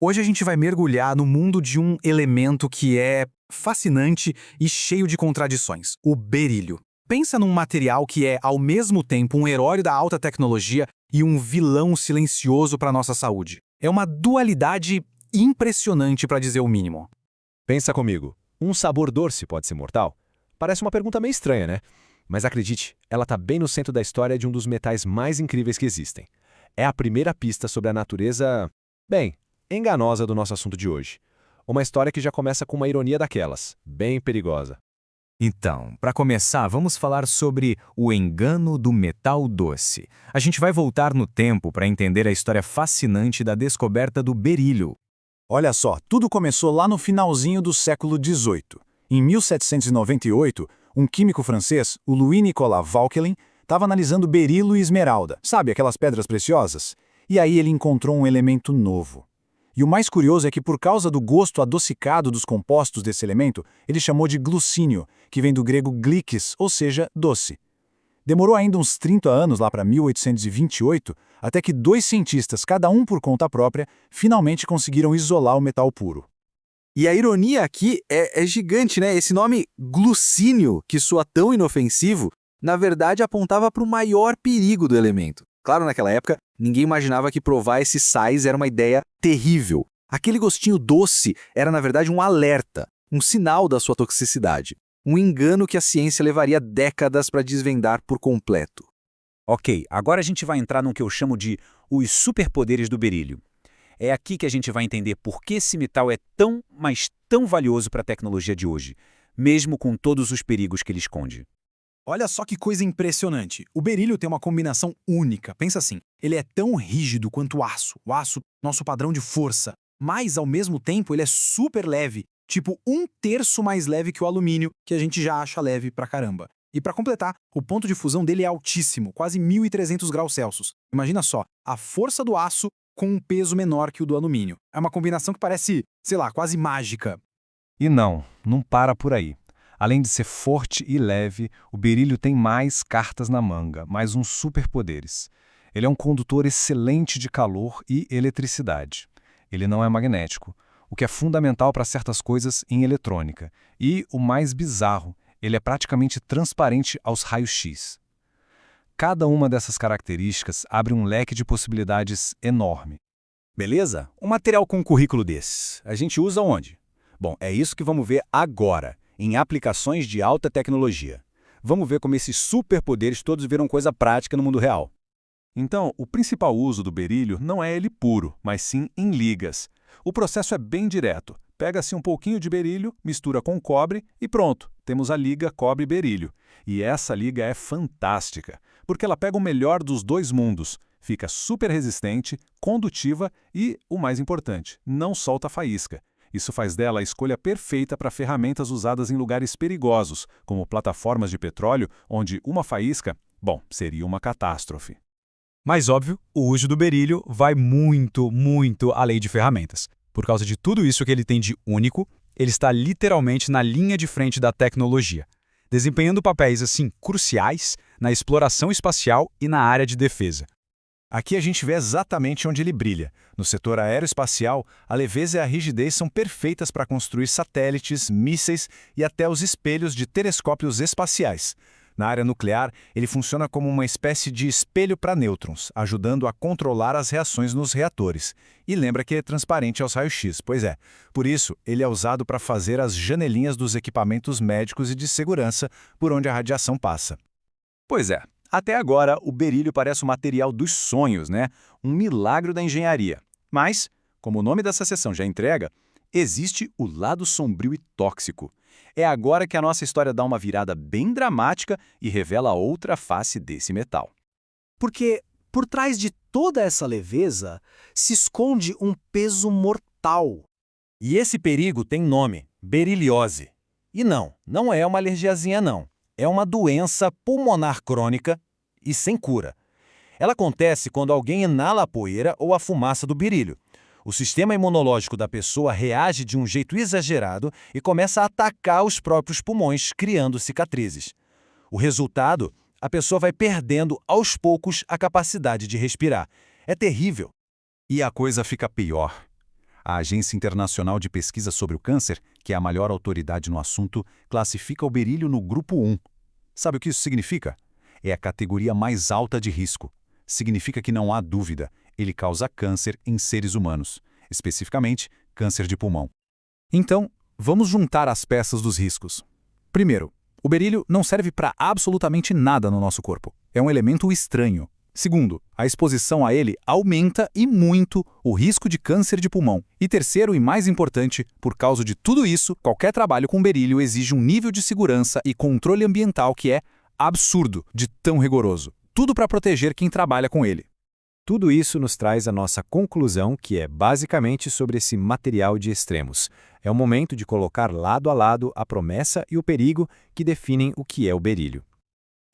Hoje a gente vai mergulhar no mundo de um elemento que é fascinante e cheio de contradições: o berílio. Pensa num material que é, ao mesmo tempo, um herói da alta tecnologia e um vilão silencioso para nossa saúde. É uma dualidade impressionante, para dizer o mínimo. Pensa comigo, um sabor doce pode ser mortal? Parece uma pergunta meio estranha, né? Mas acredite, ela está bem no centro da história de um dos metais mais incríveis que existem. É a primeira pista sobre a natureza, bem, enganosa do nosso assunto de hoje. Uma história que já começa com uma ironia daquelas, bem perigosa. Então, para começar, vamos falar sobre o engano do metal doce. A gente vai voltar no tempo para entender a história fascinante da descoberta do berílio. Olha só, tudo começou lá no finalzinho do século XVIII. Em 1798, um químico francês, o Louis-Nicolas Vauquelin, estava analisando berilo e esmeralda, sabe aquelas pedras preciosas? E aí ele encontrou um elemento novo. E o mais curioso é que, por causa do gosto adocicado dos compostos desse elemento, ele chamou de glucínio, que vem do grego glikis, ou seja, doce. Demorou ainda uns 30 anos, lá para 1828, até que dois cientistas, cada um por conta própria, finalmente conseguiram isolar o metal puro. E a ironia aqui é gigante, né? Esse nome glucínio, que soa tão inofensivo, na verdade apontava para o maior perigo do elemento. Claro, naquela época, ninguém imaginava que provar esses sais era uma ideia terrível. Aquele gostinho doce era, na verdade, um alerta, um sinal da sua toxicidade. Um engano que a ciência levaria décadas para desvendar por completo. Ok, agora a gente vai entrar no que eu chamo de os superpoderes do berílio. É aqui que a gente vai entender por que esse metal é tão, mas tão valioso para a tecnologia de hoje, mesmo com todos os perigos que ele esconde. Olha só que coisa impressionante. O berílio tem uma combinação única. Pensa assim, ele é tão rígido quanto o aço. O aço, nosso padrão de força. Mas, ao mesmo tempo, ele é super leve. Tipo 1/3 mais leve que o alumínio, que a gente já acha leve pra caramba. E para completar, o ponto de fusão dele é altíssimo, quase 1.300 graus Celsius. Imagina só, a força do aço com um peso menor que o do alumínio. É uma combinação que parece, sei lá, quase mágica. E não para por aí. Além de ser forte e leve, o berílio tem mais cartas na manga, mais uns superpoderes. Ele é um condutor excelente de calor e eletricidade. Ele não é magnético, o que é fundamental para certas coisas em eletrônica. E, o mais bizarro, ele é praticamente transparente aos raios-x. Cada uma dessas características abre um leque de possibilidades enorme. Beleza? Um material com um currículo desses, a gente usa onde? Bom, é isso que vamos ver agora, em aplicações de alta tecnologia. Vamos ver como esses superpoderes todos viram coisa prática no mundo real. Então, o principal uso do berílio não é ele puro, mas sim em ligas. O processo é bem direto. Pega-se um pouquinho de berílio, mistura com cobre e pronto, temos a liga cobre-berílio. E essa liga é fantástica, porque ela pega o melhor dos dois mundos, fica super resistente, condutiva e, o mais importante, não solta faísca. Isso faz dela a escolha perfeita para ferramentas usadas em lugares perigosos, como plataformas de petróleo, onde uma faísca, bom, seria uma catástrofe. Mas, óbvio, o uso do berílio vai muito, muito além de ferramentas. Por causa de tudo isso que ele tem de único, ele está literalmente na linha de frente da tecnologia, desempenhando papéis, assim, cruciais na exploração espacial e na área de defesa. Aqui a gente vê exatamente onde ele brilha. No setor aeroespacial, a leveza e a rigidez são perfeitas para construir satélites, mísseis e até os espelhos de telescópios espaciais. Na área nuclear, ele funciona como uma espécie de espelho para nêutrons, ajudando a controlar as reações nos reatores. E lembra que é transparente aos raios-x, pois é. Por isso, ele é usado para fazer as janelinhas dos equipamentos médicos e de segurança por onde a radiação passa. Pois é. Até agora, o berílio parece o material dos sonhos, né? Um milagre da engenharia. Mas, como o nome dessa sessão já entrega, existe o lado sombrio e tóxico. É agora que a nossa história dá uma virada bem dramática e revela outra face desse metal. Porque, por trás de toda essa leveza, se esconde um peso mortal. E esse perigo tem nome: beriliose. E não é uma alergiazinha não. É uma doença pulmonar crônica e sem cura. Ela acontece quando alguém inala a poeira ou a fumaça do berílio. O sistema imunológico da pessoa reage de um jeito exagerado e começa a atacar os próprios pulmões, criando cicatrizes. O resultado? A pessoa vai perdendo aos poucos a capacidade de respirar. É terrível. E a coisa fica pior. A Agência Internacional de Pesquisa sobre o Câncer, que é a maior autoridade no assunto, classifica o berílio no grupo 1. Sabe o que isso significa? É a categoria mais alta de risco. Significa que não há dúvida, ele causa câncer em seres humanos, especificamente câncer de pulmão. Então, vamos juntar as peças dos riscos. Primeiro, o berílio não serve para absolutamente nada no nosso corpo. É um elemento estranho. Segundo, a exposição a ele aumenta e muito o risco de câncer de pulmão. E terceiro e mais importante, por causa de tudo isso, qualquer trabalho com berílio exige um nível de segurança e controle ambiental que é absurdo de tão rigoroso. Tudo para proteger quem trabalha com ele. Tudo isso nos traz a nossa conclusão, que é basicamente sobre esse material de extremos. É o momento de colocar lado a lado a promessa e o perigo que definem o que é o berílio.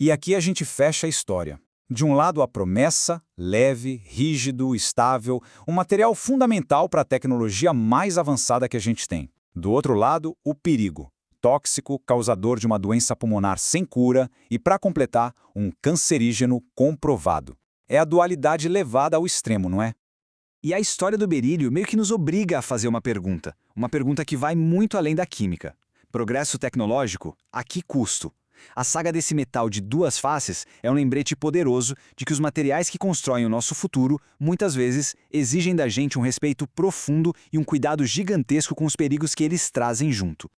E aqui a gente fecha a história. De um lado, a promessa, leve, rígido, estável, um material fundamental para a tecnologia mais avançada que a gente tem. Do outro lado, o perigo, tóxico, causador de uma doença pulmonar sem cura e, para completar, um cancerígeno comprovado. É a dualidade levada ao extremo, não é? E a história do berílio meio que nos obriga a fazer uma pergunta que vai muito além da química. Progresso tecnológico? A que custo? A saga desse metal de duas faces é um lembrete poderoso de que os materiais que constroem o nosso futuro, muitas vezes, exigem da gente um respeito profundo e um cuidado gigantesco com os perigos que eles trazem junto.